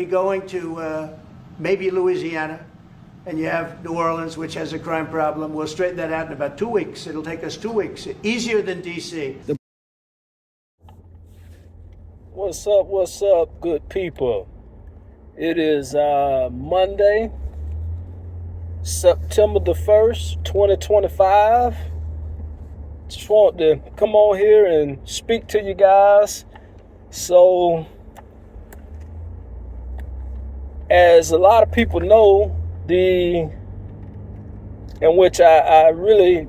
going to maybe Louisiana, and you have New Orleans, which has a crime problem. We'll straighten that out in about 2 weeks. It'll take us 2 weeks. Easier than D.C. What's up, good people? It is Monday, September the 1st, 2025. Just want to come on here and speak to you guys. So, as a lot of people know, in which I really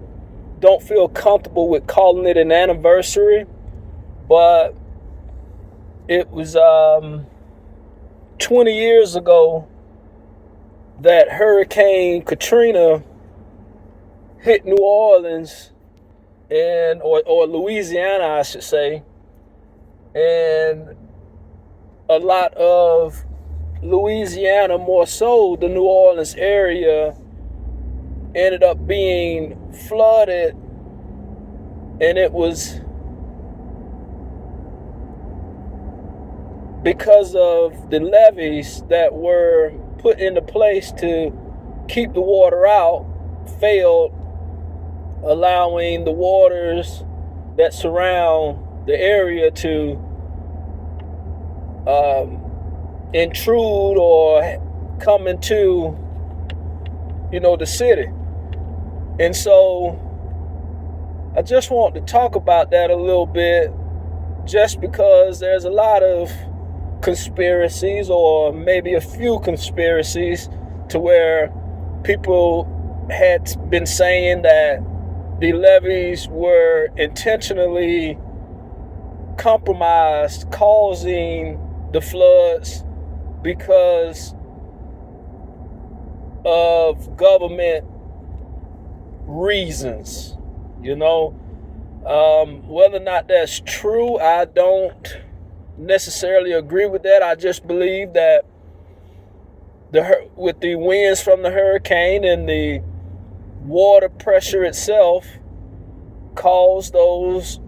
don't feel comfortable with calling it an anniversary, but it was 20 years ago that Hurricane Katrina hit New Orleans or Louisiana, I should say, and a lot of Louisiana, more so the New Orleans area, ended up being flooded, and it was because of the levees that were put into place to keep the water out failed, allowing the waters that surround the area to intrude or come into, the city. And so I just want to talk about that a little bit, just because there's a lot of conspiracies, or maybe a few conspiracies, to where people had been saying that the levees were intentionally compromised, causing the floods because of government reasons. Whether or not that's true, I don't necessarily agree with that. I just believe that with the winds from the hurricane and the water pressure itself caused those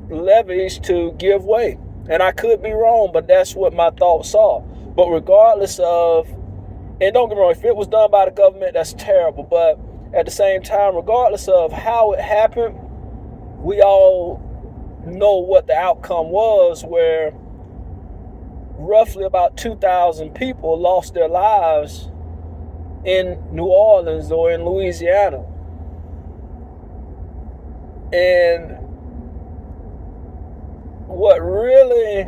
levees to give way. And I could be wrong, but that's what my thoughts are. But regardless of, and don't get me wrong, if it was done by the government, that's terrible. But at the same time, regardless of how it happened, we all know what the outcome was, where roughly about 2,000 people lost their lives in New Orleans or in Louisiana. And what really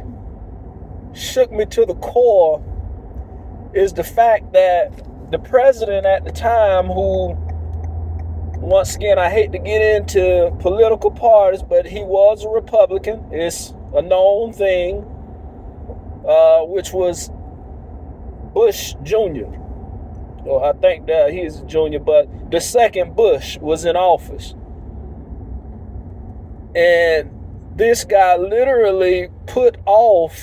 shook me to the core is the fact that the president at the time, who, once again, I hate to get into political parties, but he was a Republican. It's a known thing, which was Bush Jr. Or I think that he's a junior, but the second Bush was in office. And this guy literally put off,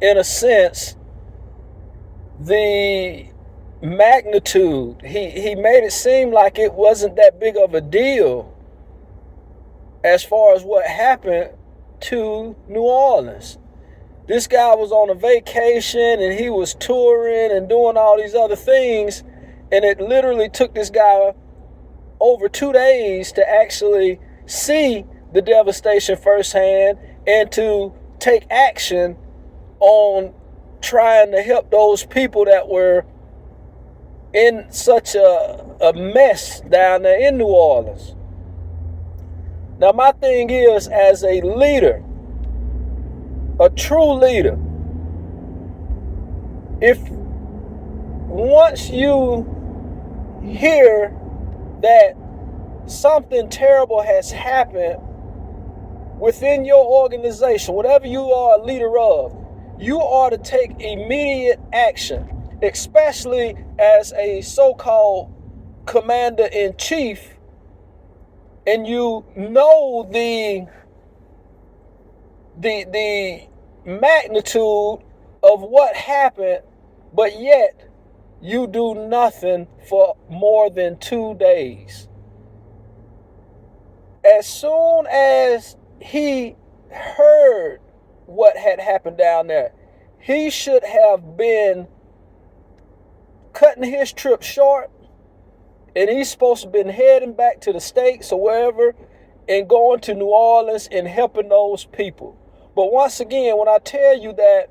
in a sense, the magnitude. He made it seem like it wasn't that big of a deal as far as what happened to New Orleans. This guy was on a vacation and he was touring and doing all these other things, and it literally took this guy over 2 days to actually see the devastation firsthand and to take action on trying to help those people that were in such a mess down there in New Orleans. Now, my thing is, as a leader, a true leader, if once you hear that something terrible has happened within your organization, whatever you are a leader of, you are to take immediate action, especially as a so-called commander-in-chief, and you know the magnitude of what happened, but yet you do nothing for more than 2 days. As soon as he heard what had happened down there, he should have been cutting his trip short, and he's supposed to have been heading back to the States or wherever and going to New Orleans and helping those people. But once again, when I tell you that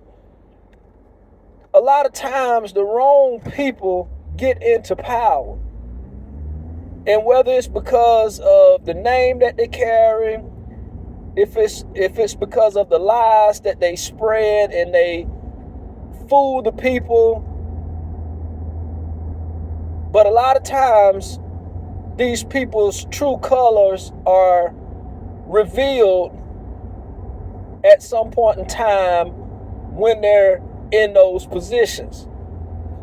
a lot of times the wrong people get into power, and whether it's because of the name that they carry, if it's because of the lies that they spread and they fool the people, but a lot of times these people's true colors are revealed at some point in time when they're in those positions.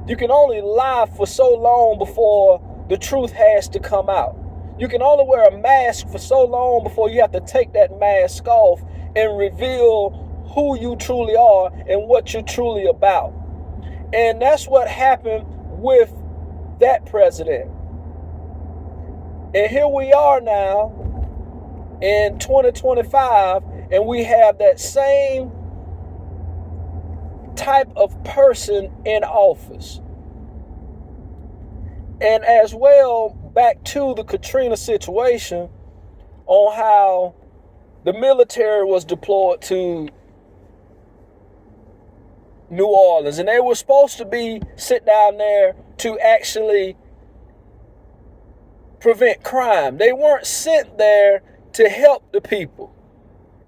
You can only lie for so long before the truth has to come out. You can only wear a mask for so long before you have to take that mask off and reveal who you truly are and what you're truly about. And that's what happened with that president. And here we are now in 2025, and we have that same type of person in office. And as well, back to the Katrina situation on how the military was deployed to New Orleans, and they were supposed to be sit down there to actually prevent crime. They weren't sent there to help the people.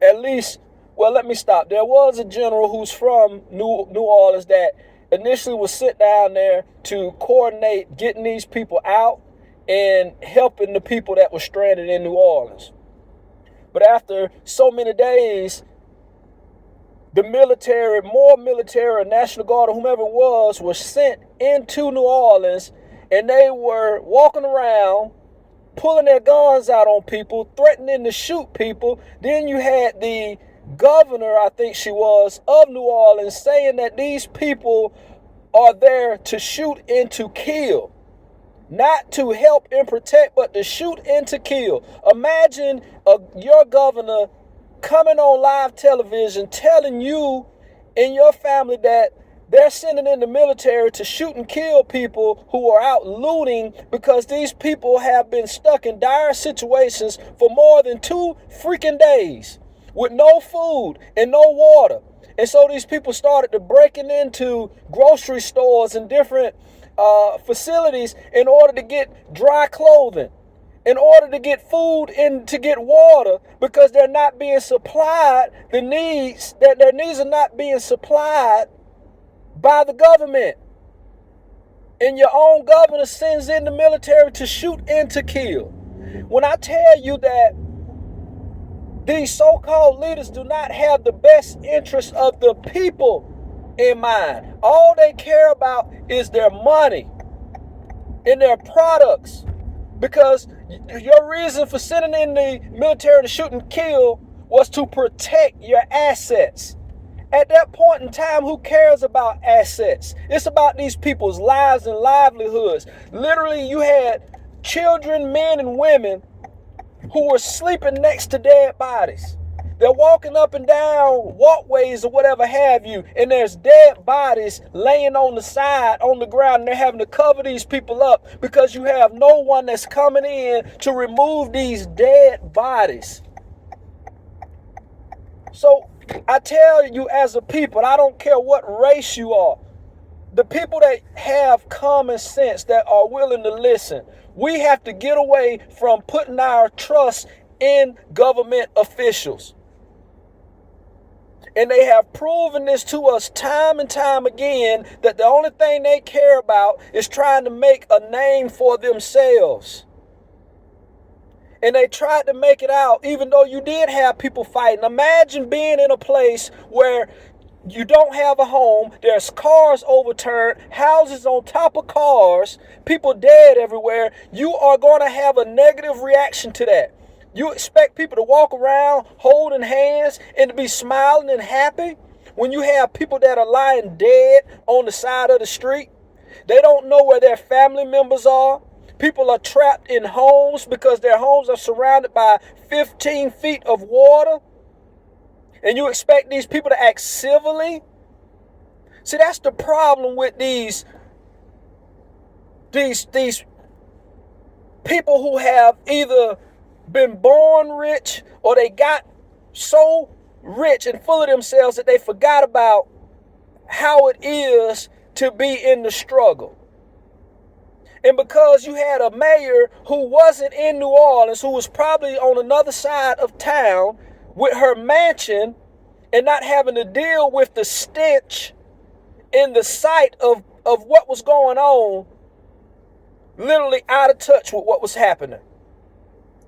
At least, well, let me stop. There was a general who's from New Orleans that initially was sent down there to coordinate getting these people out and helping the people that were stranded in New Orleans. But after so many days, the military, more military, National Guard, or whomever it was sent into New Orleans, and they were walking around, pulling their guns out on people, threatening to shoot people. Then you had the governor, I think she was, of New Orleans saying that these people are there to shoot and to kill. Not to help and protect, but to shoot and to kill. Imagine your governor coming on live television telling you and your family that they're sending in the military to shoot and kill people who are out looting because these people have been stuck in dire situations for more than 2 freaking days with no food and no water. And so these people started to breaking into grocery stores and different facilities in order to get dry clothing, in order to get food and to get water, because they're not being supplied their needs are not being supplied by the government. And your own governor sends in the military to shoot and to kill. When I tell you that these so-called leaders do not have the best interest of the people in mind, all they care about is their money and their products. Because your reason for sending in the military to shoot and kill was to protect your assets. At that point in time, who cares about assets? It's about these people's lives and livelihoods. Literally, you had children, men, and women who were sleeping next to dead bodies. They're walking up and down walkways or whatever have you, and there's dead bodies laying on the side, on the ground, and they're having to cover these people up because you have no one that's coming in to remove these dead bodies. So I tell you, as a people, I don't care what race you are, the people that have common sense, that are willing to listen, we have to get away from putting our trust in government officials. And they have proven this to us time and time again, that the only thing they care about is trying to make a name for themselves. And they tried to make it out, even though you did have people fighting. Imagine being in a place where you don't have a home, there's cars overturned, houses on top of cars, people dead everywhere. You are going to have a negative reaction to that. You expect people to walk around holding hands and to be smiling and happy when you have people that are lying dead on the side of the street? They don't know where their family members are. People are trapped in homes because their homes are surrounded by 15 feet of water. And you expect these people to act civilly See, that's the problem with these people who have either been born rich or they got so rich and full of themselves that they forgot about how it is to be in the struggle. And because you had a mayor who wasn't in New Orleans, who was probably on another side of town with her mansion and not having to deal with the stench in the sight of what was going on, literally out of touch with what was happening.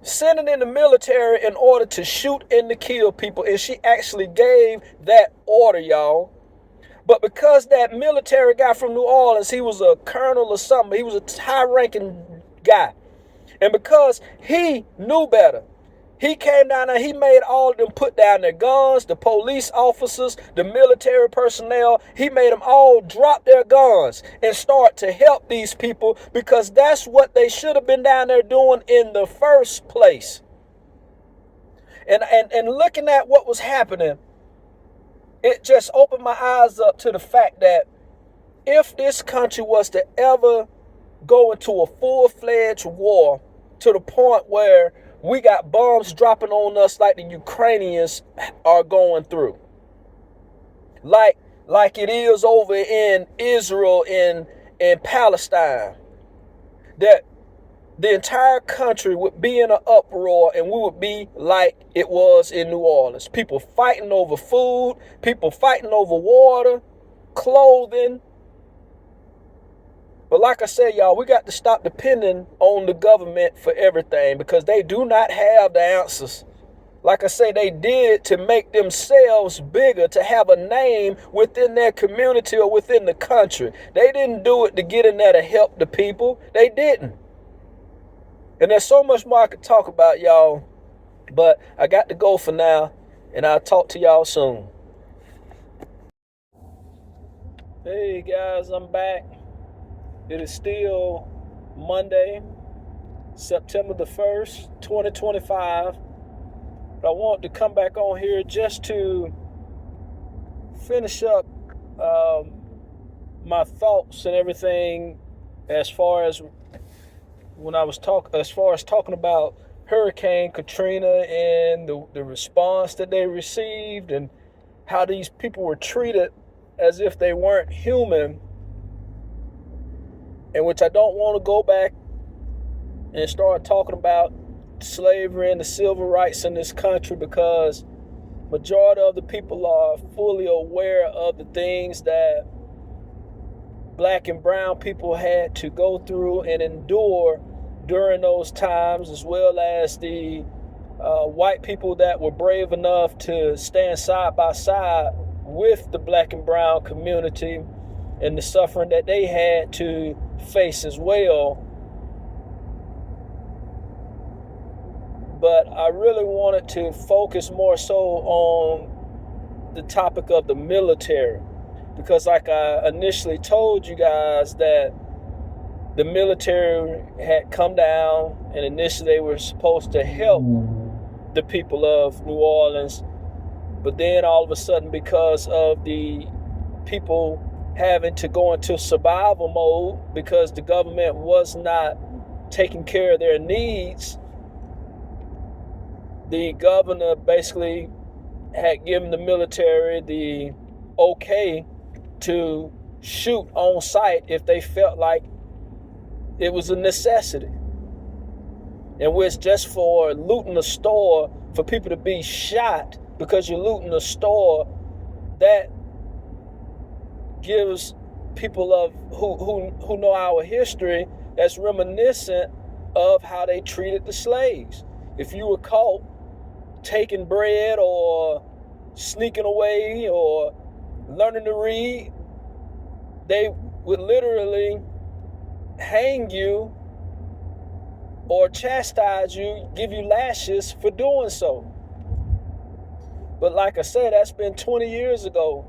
Sending in the military in order to shoot and to kill people. And she actually gave that order, y'all. But because that military guy from New Orleans, he was a colonel or something, he was a high-ranking guy. And because he knew better, he came down there, he made all of them put down their guns, the police officers, the military personnel. He made them all drop their guns and start to help these people, because that's what they should have been down there doing in the first place. And looking at what was happening, it just opened my eyes up to the fact that if this country was to ever go into a full-fledged war to the point where we got bombs dropping on us like the Ukrainians are going through, like it is over in Israel and Palestine, that the entire country would be in an uproar and we would be like it was in New Orleans. People fighting over food, people fighting over water, clothing. But like I said, y'all, we got to stop depending on the government for everything, because they do not have the answers. Like I say, they did to make themselves bigger, to have a name within their community or within the country. They didn't do it to get in there to help the people. They didn't. And there's so much more I could talk about, y'all. But I got to go for now, and I'll talk to y'all soon. Hey guys, I'm back. It is still Monday, September the 1st, 2025. But I want to come back on here just to finish up my thoughts and everything as far as talking about Hurricane Katrina and the response that they received and how these people were treated as if they weren't human. In which I don't want to go back and start talking about slavery and the civil rights in this country, because majority of the people are fully aware of the things that black and brown people had to go through and endure during those times, as well as the white people that were brave enough to stand side by side with the black and brown community and the suffering that they had to face as well. But I really wanted to focus more so on the topic of the military, because like I initially told you guys, that the military had come down and initially they were supposed to help the people of New Orleans. But then all of a sudden, because of the people having to go into survival mode because the government was not taking care of their needs, the governor basically had given the military the okay to shoot on sight if they felt like it was a necessity. In which, just for looting a store, for people to be shot because you're looting a store, that gives people of who know our history, that's reminiscent of how they treated the slaves. If you were caught taking bread or sneaking away or learning to read, they would literally hang you or chastise you, give you lashes for doing so. But like I said, that's been 20 years ago,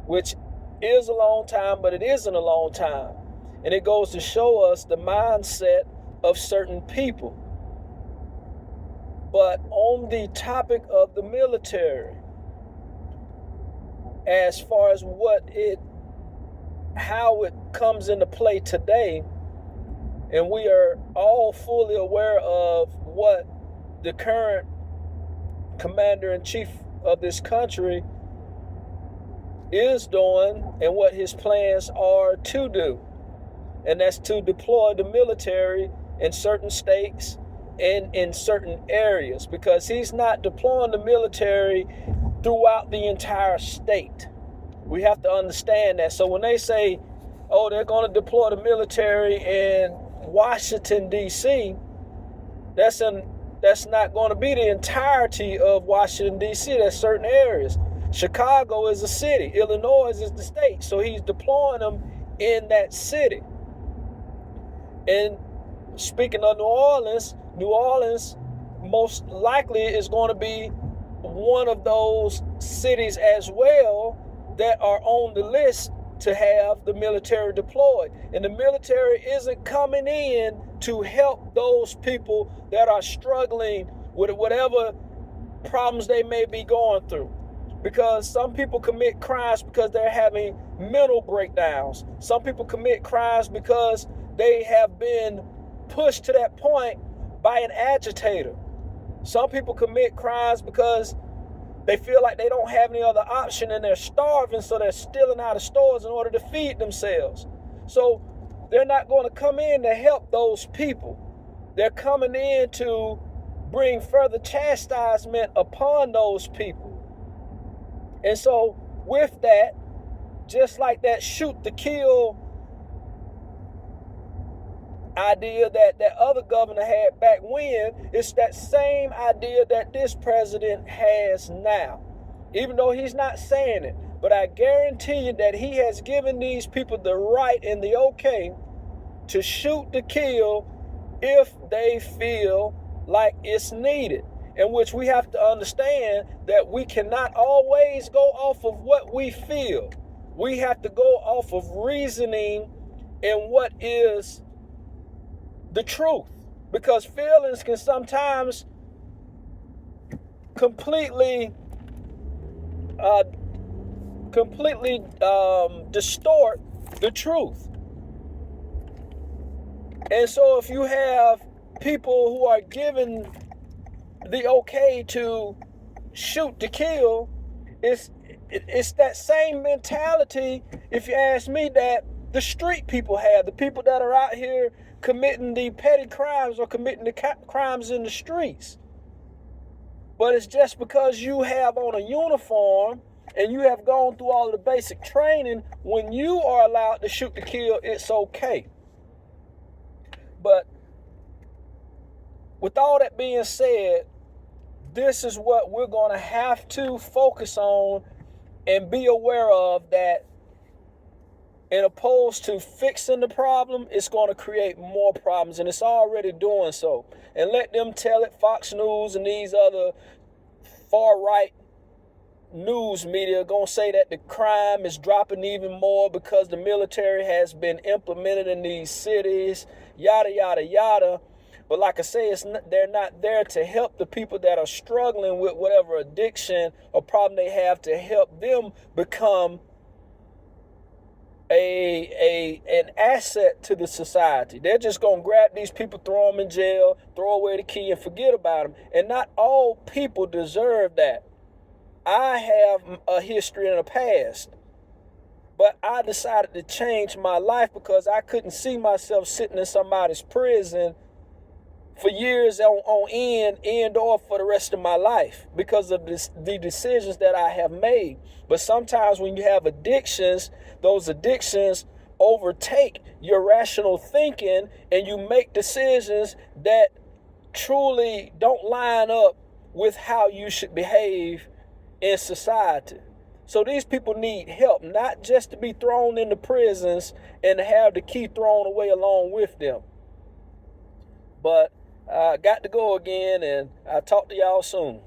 which is a long time, but it isn't a long time. And it goes to show us the mindset of certain people. But on the topic of the military, as far as what it how it comes into play today, and we are all fully aware of what the current commander-in-chief of this country is doing and what his plans are to do. And that's to deploy the military in certain states and in certain areas, because he's not deploying the military throughout the entire state. We have to understand that. So when they say, oh, they're going to deploy the military in Washington, D.C., that's not going to be the entirety of Washington, D.C. That's certain areas. Chicago is a city. Illinois is the state. So he's deploying them in that city. And speaking of New Orleans most likely is going to be one of those cities as well that are on the list to have the military deployed. And the military isn't coming in to help those people that are struggling with whatever problems they may be going through. Because some people commit crimes because they're having mental breakdowns. Some people commit crimes because they have been pushed to that point by an agitator. Some people commit crimes because they feel like they don't have any other option and they're starving, so they're stealing out of stores in order to feed themselves. So they're not going to come in to help those people. They're coming in to bring further chastisement upon those people. And so with that, just like that shoot to kill idea that other governor had back when, it's that same idea that this president has now. Even though he's not saying it, but I guarantee you that he has given these people the right and the okay to shoot to kill if they feel like it's needed. In which we have to understand that we cannot always go off of what we feel. We have to go off of reasoning and what is the truth, because feelings can sometimes completely distort the truth. And so if you have people who are given the okay to shoot to kill, it's that same mentality, if you ask me, that the street people have, the people that are out here committing the petty crimes or committing the crimes in the streets. But it's just because you have on a uniform and you have gone through all the basic training, when you are allowed to shoot to kill, it's okay. But with all that being said, this is what we're going to have to focus on and be aware of, that in opposed to fixing the problem, it's going to create more problems, and it's already doing so. And let them tell it. Fox News and these other far-right news media are going to say that the crime is dropping even more because the military has been implemented in these cities, yada, yada, yada. But like I say, they're not there to help the people that are struggling with whatever addiction or problem they have, to help them become an asset to the society. They're just going to grab these people, throw them in jail, throw away the key, and forget about them. And not all people deserve that. I have a history and a past, but I decided to change my life because I couldn't see myself sitting in somebody's prison for years on end or for the rest of my life because of the decisions that I have made. But sometimes when you have addictions, those addictions overtake your rational thinking and you make decisions that truly don't line up with how you should behave in society. So these people need help, not just to be thrown into prisons and to have the key thrown away along with them. But I got to go again, and I'll talk to y'all soon.